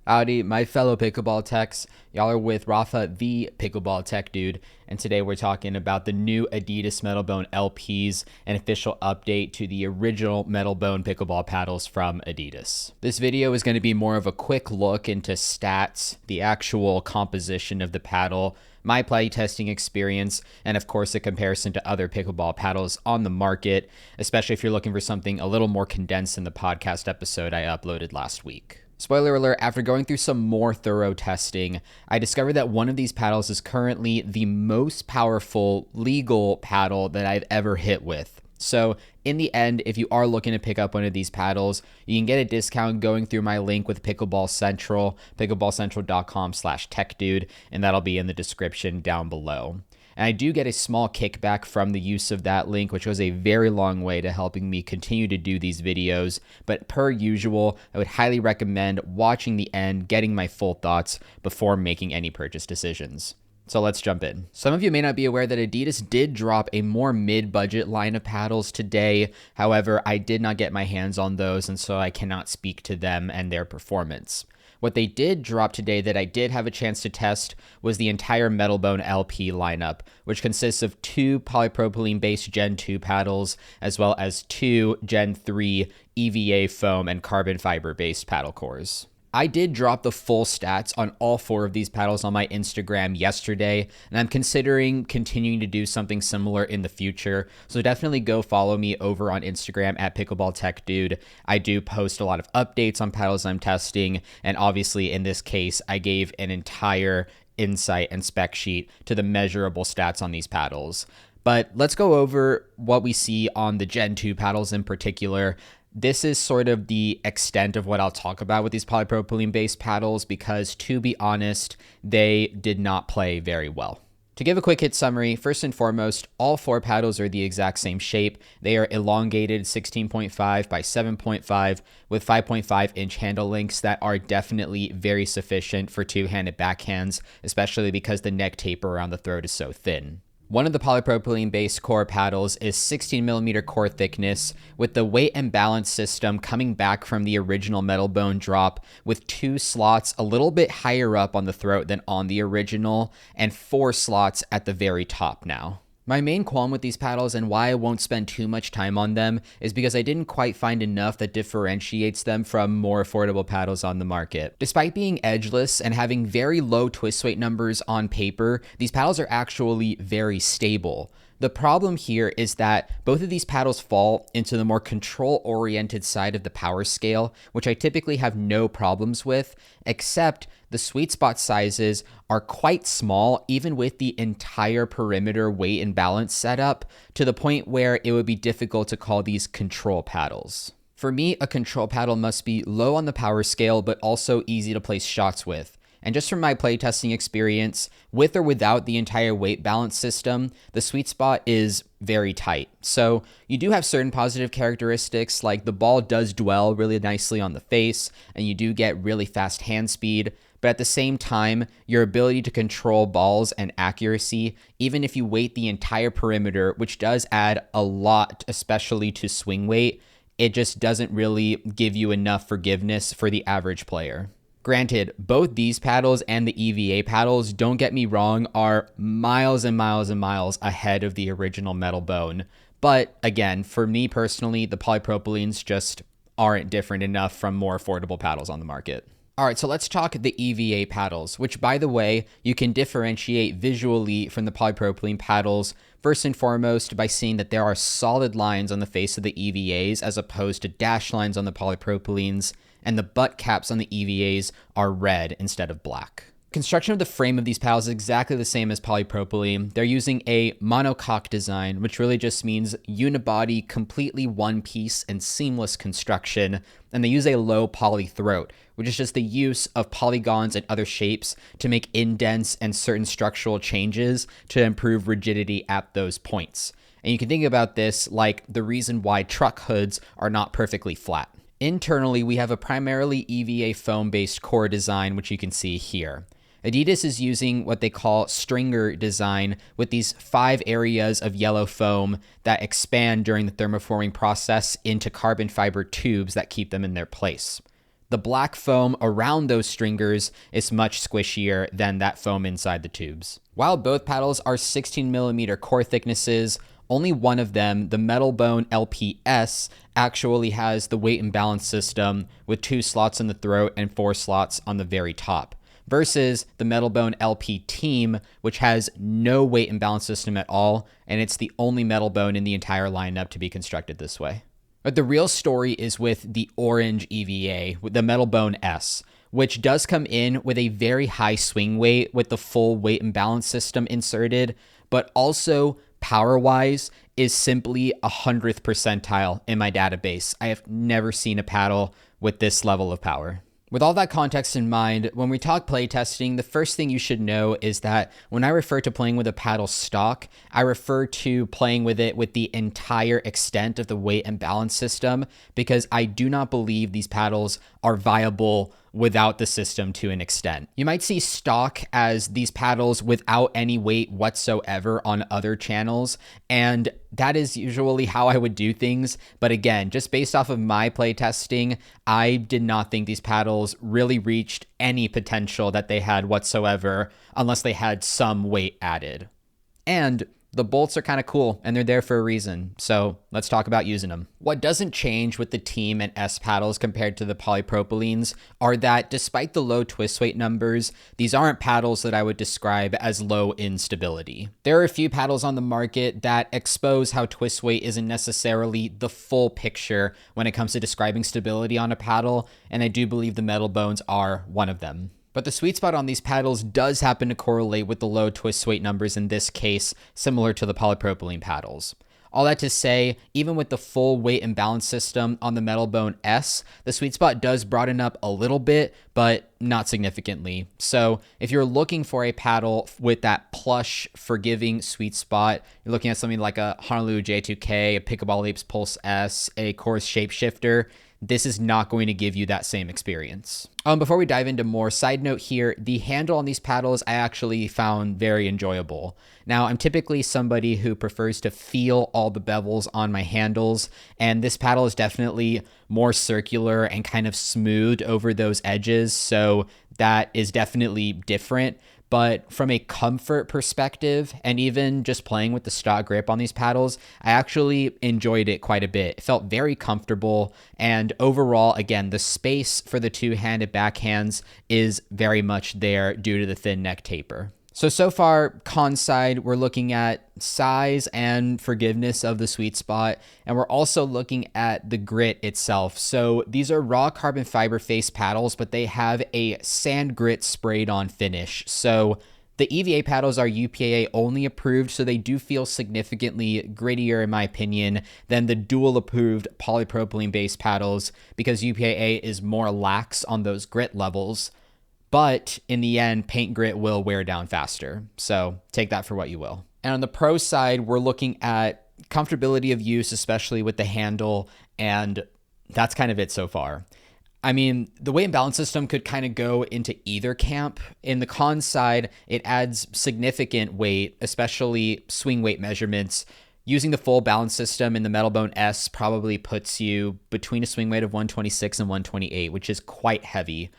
Howdy, my fellow pickleball techs. Y'all are with Rafa, the pickleball tech dude, and today we're talking about the new Adidas Metalbone LPs, an official update to the original Metalbone pickleball paddles from Adidas. This video is going to be more of a quick look into stats, the actual composition of the paddle, my play testing experience, and of course a comparison to other pickleball paddles on the market, especially if you're looking for something a little more condensed than the podcast episode I uploaded last week. Spoiler alert, after going through some more thorough testing, I discovered that one of these paddles is currently the most powerful legal paddle that I've ever hit with. So in the end, if you are looking to pick up one of these paddles, you can get a discount going through my link with Pickleball Central, pickleballcentral.com/techdude, and that'll be in the description down below. And I do get a small kickback from the use of that link, which goes a very long way to helping me continue to do these videos. But per usual, I would highly recommend watching the end, getting my full thoughts before making any purchase decisions. So let's jump in. Some of you may not be aware that Adidas did drop a more mid-budget line of paddles today. However, I did not get my hands on those, and so I cannot speak to them and their performance. What they did drop today that I did have a chance to test was the entire Metalbone LP lineup, which consists of 2 polypropylene-based Gen 2 paddles, as well as 2 Gen 3 EVA foam and carbon fiber-based paddle cores. I did drop the full stats on all 4 of these paddles on my Instagram yesterday, and I'm considering continuing to do something similar in the future. So definitely go follow me over on Instagram at pickleballtechdude. I do post a lot of updates on paddles I'm testing, and obviously in this case, I gave an entire insight and spec sheet to the measurable stats on these paddles. But let's go over what we see on the Gen 2 paddles in particular. This is sort of the extent of what I'll talk about with these polypropylene-based paddles because, to be honest, they did not play very well. To give a quick hit summary, first and foremost, all 4 paddles are the exact same shape. They are elongated 16.5 by 7.5 with 5.5-inch handle lengths that are definitely very sufficient for two-handed backhands, especially because the neck taper around the throat is so thin. One of the polypropylene-based core paddles is 16mm core thickness, with the weight and balance system coming back from the original Metalbone drop with 2 slots a little bit higher up on the throat than on the original, and 4 slots at the very top now. My main qualm with these paddles and why I won't spend too much time on them is because I didn't quite find enough that differentiates them from more affordable paddles on the market. Despite being edgeless and having very low twist weight numbers on paper, these paddles are actually very stable. The problem here is that both of these paddles fall into the more control-oriented side of the power scale, which I typically have no problems with, except the sweet spot sizes are quite small, even with the entire perimeter weight and balance setup, to the point where it would be difficult to call these control paddles. For me, a control paddle must be low on the power scale, but also easy to place shots with. And just from my playtesting experience, with or without the entire weight balance system, the sweet spot is very tight. So you do have certain positive characteristics, like the ball does dwell really nicely on the face, and you do get really fast hand speed. But at the same time, your ability to control balls and accuracy, even if you weight the entire perimeter, which does add a lot, especially to swing weight, it just doesn't really give you enough forgiveness for the average player. Granted, both these paddles and the EVA paddles, don't get me wrong, are miles and miles and miles ahead of the original Metalbone. But again, for me personally, the polypropylenes just aren't different enough from more affordable paddles on the market. All right, so let's talk the EVA paddles, which, by the way, you can differentiate visually from the polypropylene paddles, first and foremost by seeing that there are solid lines on the face of the EVAs as opposed to dash lines on the polypropylenes, and the butt caps on the EVAs are red instead of black. Construction of the frame of these paddles is exactly the same as polypropylene. They're using a monocoque design, which really just means unibody, completely one piece and seamless construction, and they use a low poly throat, which is just the use of polygons and other shapes to make indents and certain structural changes to improve rigidity at those points. And you can think about this like the reason why truck hoods are not perfectly flat. Internally, we have a primarily EVA foam-based core design, which you can see here. Adidas is using what they call stringer design with these 5 areas of yellow foam that expand during the thermoforming process into carbon fiber tubes that keep them in their place. The black foam around those stringers is much squishier than that foam inside the tubes. While both paddles are 16mm core thicknesses, only one of them, the Metalbone LPS, actually has the weight and balance system with 2 slots in the throat and 4 slots on the very top, versus the Metalbone LP Team, which has no weight and balance system at all, and it's the only Metalbone in the entire lineup to be constructed this way. But the real story is with the orange EVA, the Metalbone S, which does come in with a very high swing weight with the full weight and balance system inserted, but also power-wise is simply 100th percentile in my database. I have never seen a paddle with this level of power. With all that context in mind, when we talk playtesting, the first thing you should know is that when I refer to playing with a paddle stock, I refer to playing with it with the entire extent of the weight and balance system, because I do not believe these paddles are viable without the system to an extent. You might see stock as these paddles without any weight whatsoever on other channels, and that is usually how I would do things. But again, just based off of my playtesting, I did not think these paddles really reached any potential that they had whatsoever unless they had some weight added. And the bolts are kind of cool and they're there for a reason. So let's talk about using them. What doesn't change with the Team and S paddles compared to the polypropylenes are that despite the low twist weight numbers, these aren't paddles that I would describe as low in stability. There are a few paddles on the market that expose how twist weight isn't necessarily the full picture when it comes to describing stability on a paddle, and I do believe the Metalbones are one of them. But the sweet spot on these paddles does happen to correlate with the low twist weight numbers in this case, similar to the polypropylene paddles. All that to say, even with the full weight and balance system on the Metalbone S, the sweet spot does broaden up a little bit, but not significantly. So if you're looking for a paddle with that plush, forgiving sweet spot, you're looking at something like a Honolulu J2K, a Pickleball Apes Pulse S, a Course Shapeshifter, this is not going to give you that same experience. Before we dive into more, side note here, the handle on these paddles I actually found very enjoyable. Now, I'm typically somebody who prefers to feel all the bevels on my handles, and this paddle is definitely more circular and kind of smooth over those edges, so that is definitely different. But from a comfort perspective, and even just playing with the stock grip on these paddles, I actually enjoyed it quite a bit. It felt very comfortable, and overall, again, the space for the two-handed backhands is very much there due to the thin neck taper. So far, con side, we're looking at size and forgiveness of the sweet spot, and we're also looking at the grit itself. So these are raw carbon fiber face paddles, but they have a sand grit sprayed on finish. So the EVA paddles are UPAA only approved, so they do feel significantly grittier, in my opinion, than the dual approved polypropylene-based paddles, because UPAA is more lax on those grit levels. But in the end, paint grit will wear down faster. So take that for what you will. And on the pro side, we're looking at comfortability of use, especially with the handle. And that's kind of it so far. I mean, the weight and balance system could kind of go into either camp. In the con side, it adds significant weight, especially swing weight measurements. Using the full balance system in the Metalbone S probably puts you between a swing weight of 126 and 128, which is quite heavy.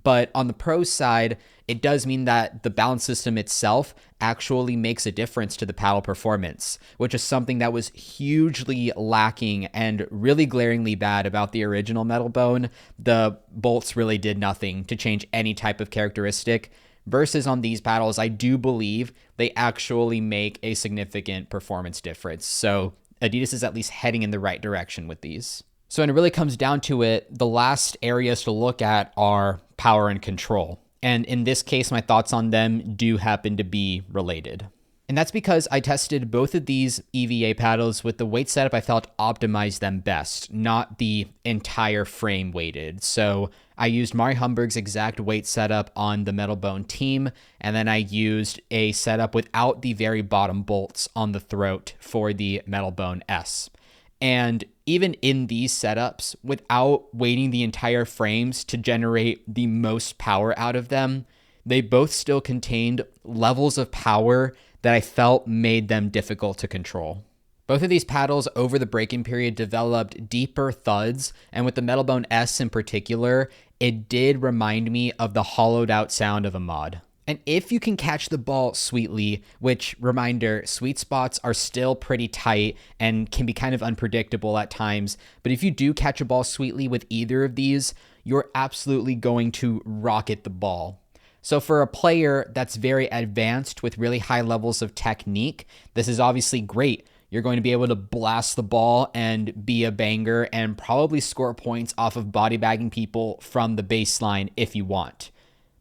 But on the pro side, it does mean that the balance system itself actually makes a difference to the paddle performance, which is something that was hugely lacking and really glaringly bad about the original Metalbone. The bolts really did nothing to change any type of characteristic. Versus on these paddles, I do believe they actually make a significant performance difference. So Adidas is at least heading in the right direction with these. So when it really comes down to it, the last areas to look at are power and control. And in this case, my thoughts on them do happen to be related. And that's because I tested both of these EVA paddles with the weight setup I felt optimized them best, not the entire frame weighted. So I used Mari Humberg's exact weight setup on the Metalbone Team, and then I used a setup without the very bottom bolts on the throat for the Metalbone S. And even in these setups, without weighting the entire frames to generate the most power out of them, they both still contained levels of power that I felt made them difficult to control. Both of these paddles over the break-in period developed deeper thuds, and with the Metalbone S in particular, it did remind me of the hollowed out sound of a mod. And if you can catch the ball sweetly, which, reminder, sweet spots are still pretty tight and can be kind of unpredictable at times, but if you do catch a ball sweetly with either of these, you're absolutely going to rocket the ball. So for a player that's very advanced with really high levels of technique, this is obviously great. You're going to be able to blast the ball and be a banger and probably score points off of body bagging people from the baseline if you want.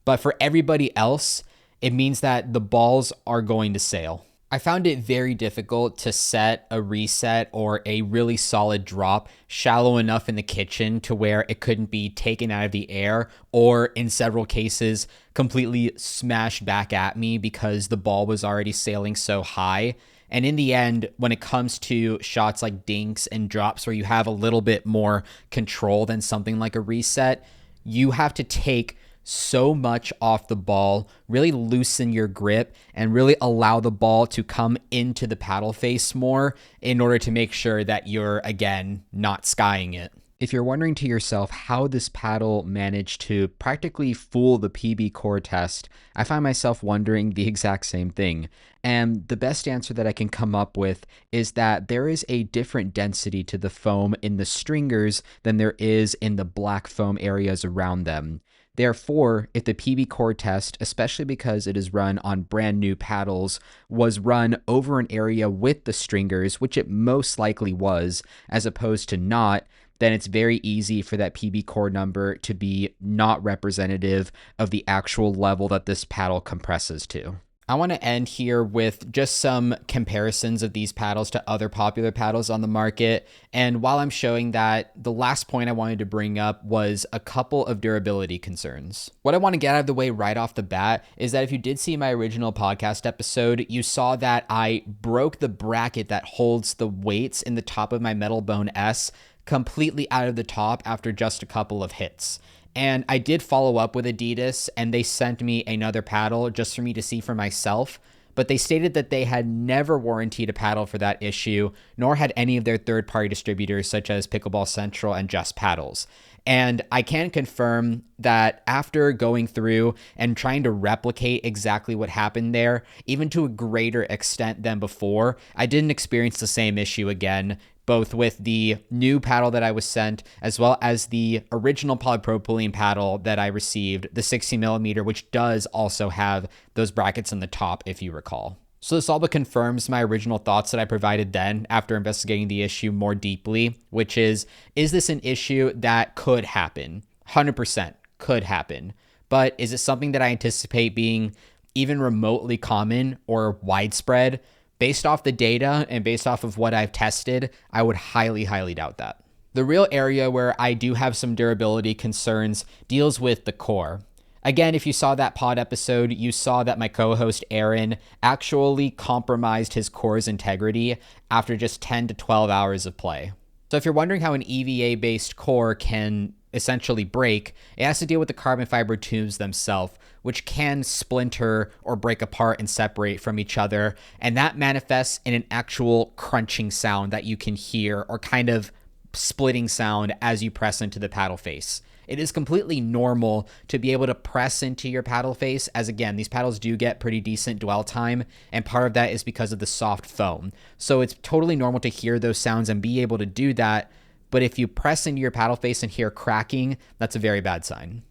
But for everybody else, it means that the balls are going to sail. I found it very difficult to set a reset or a really solid drop shallow enough in the kitchen to where it couldn't be taken out of the air or, in several cases, completely smashed back at me because the ball was already sailing so high. And in the end, when it comes to shots like dinks and drops where you have a little bit more control than something like a reset, you have to take so much off the ball, really loosen your grip, and really allow the ball to come into the paddle face more in order to make sure that you're, again, not skying it. If you're wondering to yourself how this paddle managed to practically fool the PB core test, I find myself wondering the exact same thing. And the best answer that I can come up with is that there is a different density to the foam in the stringers than there is in the black foam areas around them. Therefore, if the PB core test, especially because it is run on brand new paddles, was run over an area with the stringers, which it most likely was, as opposed to not, then it's very easy for that PB core number to be not representative of the actual level that this paddle compresses to. I want to end here with just some comparisons of these paddles to other popular paddles on the market. And while I'm showing that, the last point I wanted to bring up was a couple of durability concerns. What I want to get out of the way right off the bat is that if you did see my original podcast episode, you saw that I broke the bracket that holds the weights in the top of my Metalbone S completely out of the top after just a couple of hits. And I did follow up with Adidas, and they sent me another paddle just for me to see for myself. But they stated that they had never warranted a paddle for that issue, nor had any of their third-party distributors such as Pickleball Central and Just Paddles. And I can confirm that after going through and trying to replicate exactly what happened there, even to a greater extent than before, I didn't experience the same issue again, both with the new paddle that I was sent, as well as the original polypropylene paddle that I received, the 60 millimeter, which does also have those brackets in the top, if you recall. So this all but confirms my original thoughts that I provided then after investigating the issue more deeply, which is this an issue that could happen? 100% could happen. But is it something that I anticipate being even remotely common or widespread? Based off the data and based off of what I've tested, I would highly, highly doubt that. The real area where I do have some durability concerns deals with the core. Again, if you saw that pod episode, you saw that my co-host Aaron actually compromised his core's integrity after just 10 to 12 hours of play. So if you're wondering how an EVA-based core can essentially break, it has to deal with the carbon fiber tubes themselves, which can splinter or break apart and separate from each other. And that manifests in an actual crunching sound that you can hear, or kind of splitting sound as you press into the paddle face. It is completely normal to be able to press into your paddle face, as again, these paddles do get pretty decent dwell time, and part of that is because of the soft foam. So it's totally normal to hear those sounds and be able to do that. But if you press into your paddle face and hear cracking, that's a very bad sign.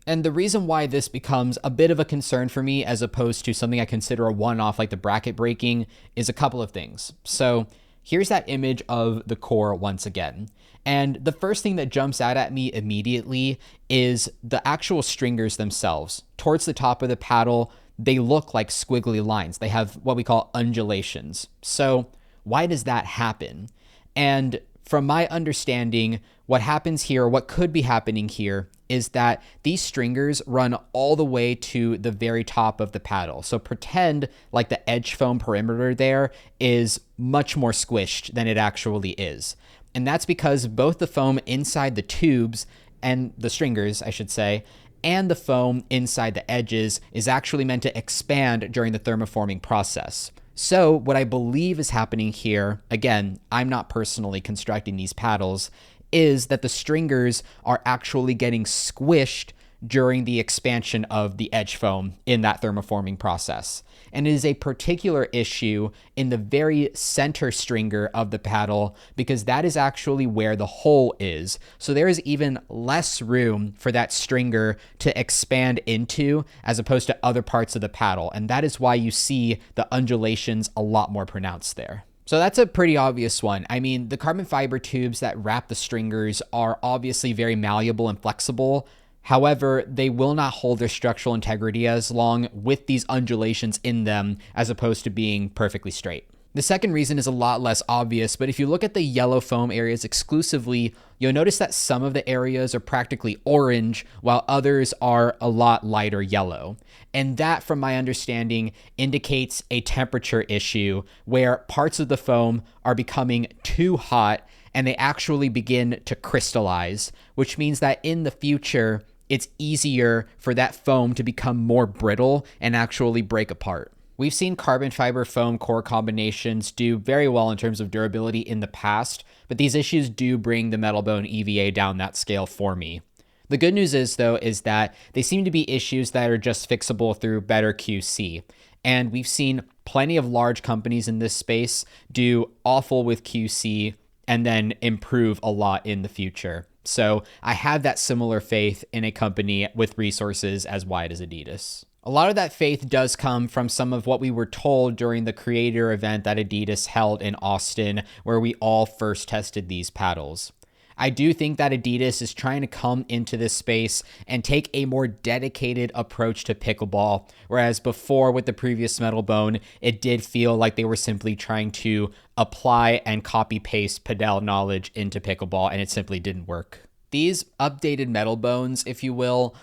And the reason why this becomes a bit of a concern for me as opposed to something I consider a one-off like the bracket breaking is a couple of things. So here's that image of the core once again. And the first thing that jumps out at me immediately is the actual stringers themselves. Towards the top of the paddle, they look like squiggly lines. They have what we call undulations. So why does that happen? And from my understanding, what happens here, what could be happening here, is that these stringers run all the way to the very top of the paddle. So pretend like the edge foam perimeter there is much more squished than it actually is. And that's because both the foam inside the tubes and the stringers, I should say, and the foam inside the edges is actually meant to expand during the thermoforming process. So what I believe is happening here, again, I'm not personally constructing these paddles, is that the stringers are actually getting squished during the expansion of the edge foam in that thermoforming process. And it is a particular issue in the very center stringer of the paddle because that is actually where the hole is. So there is even less room for that stringer to expand into as opposed to other parts of the paddle. And that is why you see the undulations a lot more pronounced there. So that's a pretty obvious one. I mean, the carbon fiber tubes that wrap the stringers are obviously very malleable and flexible. However, they will not hold their structural integrity as long with these undulations in them as opposed to being perfectly straight. The second reason is a lot less obvious, but if you look at the yellow foam areas exclusively, you'll notice that some of the areas are practically orange while others are a lot lighter yellow. And that, from my understanding, indicates a temperature issue where parts of the foam are becoming too hot and they actually begin to crystallize, which means that in the future, it's easier for that foam to become more brittle and actually break apart. We've seen carbon fiber foam core combinations do very well in terms of durability in the past, but these issues do bring the Metalbone EVA down that scale for me. The good news is, though, is that they seem to be issues that are just fixable through better QC. And we've seen plenty of large companies in this space do awful with QC and then improve a lot in the future. So I have that similar faith in a company with resources as wide as Adidas. A lot of that faith does come from some of what we were told during the creator event that Adidas held in Austin, where we all first tested these paddles. I do think that Adidas is trying to come into this space and take a more dedicated approach to pickleball, whereas before with the previous Metalbone, it did feel like they were simply trying to apply and copy paste padel knowledge into pickleball, and it simply didn't work. These updated Metalbones, if you will,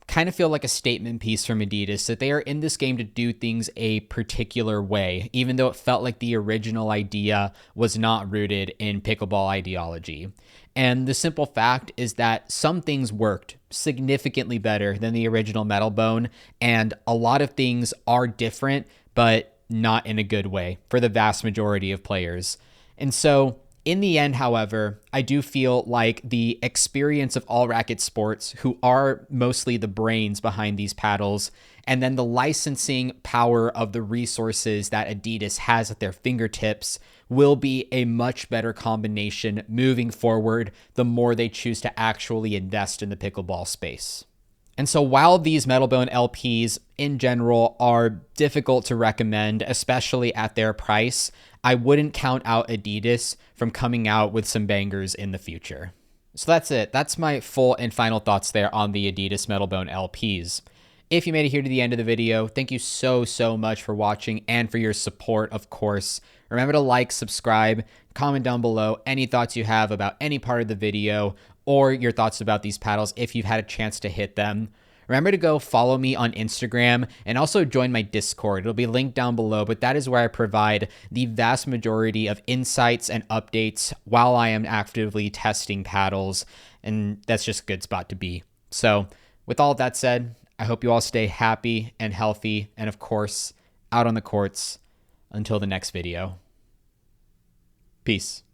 kind of feel like a statement piece from Adidas that they are in this game to do things a particular way, even though it felt like the original idea was not rooted in pickleball ideology. And the simple fact is that some things worked significantly better than the original Metalbone, and a lot of things are different, but not in a good way for the vast majority of players. And so in the end, however, I do feel like the experience of All Racket Sports, who are mostly the brains behind these paddles, and then the licensing power of the resources that Adidas has at their fingertips will be a much better combination moving forward the more they choose to actually invest in the pickleball space. And so while these Metalbone LPs in general are difficult to recommend, especially at their price, I wouldn't count out Adidas from coming out with some bangers in the future. So that's it. That's my full and final thoughts there on the Adidas Metalbone LPs. If you made it here to the end of the video, thank you so much for watching and for your support, of course. Remember to like, subscribe, comment down below any thoughts you have about any part of the video or your thoughts about these paddles if you've had a chance to hit them. Remember to go follow me on Instagram and also join my Discord. It'll be linked down below, but that is where I provide the vast majority of insights and updates while I am actively testing paddles, and that's just a good spot to be. So with all of that said, I hope you all stay happy and healthy, and of course, out on the courts. Until the next video. Peace.